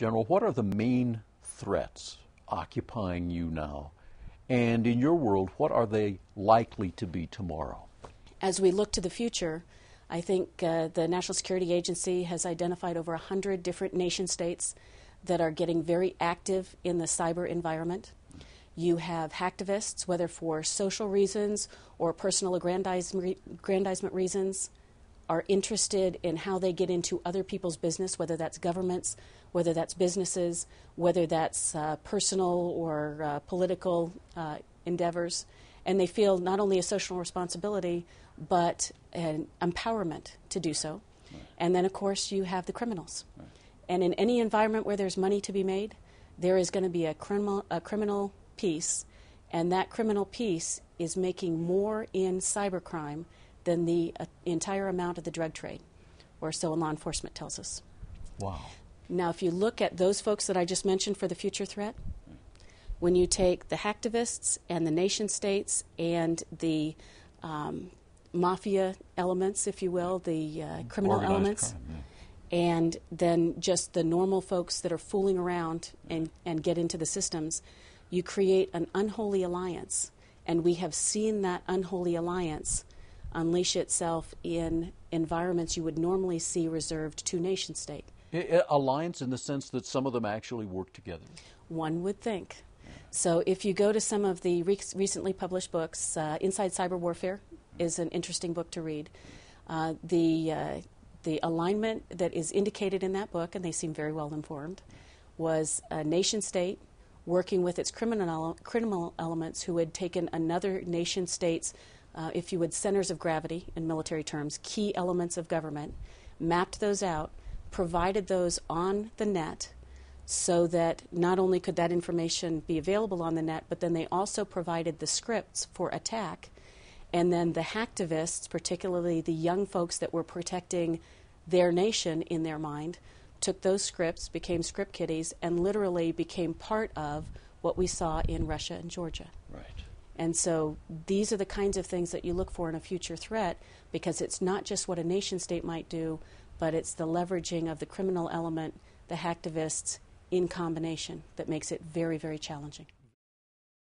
General, what are the main threats occupying you now? And in your world, what are they likely to be tomorrow? As we look to the future, I think the National Security Agency has identified over 100 different nation states that are getting very active in the cyber environment. You have hacktivists, whether for social reasons or personal aggrandizement reasons, are interested in how they get into other people's business, whether that's governments, whether that's businesses, whether that's personal or political endeavors. And they feel not only a social responsibility, but an empowerment to do so. Right. And then, of course, you have the criminals. Right. And in any environment where there's money to be made, there is going to be a criminal piece, and that criminal piece is making more in cybercrime than the entire amount of the drug trade, or so law enforcement tells us. Wow. Now, if you look at those folks that I just mentioned for the future threat, when you take the hacktivists and the nation states and the mafia elements, if you will, the criminal Organized elements, crime, yeah. And then just the normal folks that are fooling around and get into the systems, you create an unholy alliance. And we have seen that unholy alliance unleash itself in environments you would normally see reserved to nation state. Alliance in the sense that some of them actually work together? One would think. So if you go to some of the recently published books, Inside Cyber Warfare is an interesting book to read. The alignment that is indicated in that book, and they seem very well informed, was a nation state working with its criminal elements who had taken another nation state's, if you would, centers of gravity in military terms, key elements of government, mapped those out, provided those on the net so that not only could that information be available on the net, but then they also provided the scripts for attack. And then the hacktivists, particularly the young folks that were protecting their nation in their mind, took those scripts, became script kiddies, and literally became part of what we saw in Russia and Georgia. Right. And so these are the kinds of things that you look for in a future threat, because it's not just what a nation state might do, but it's the leveraging of the criminal element, the hacktivists, in combination that makes it very, very challenging.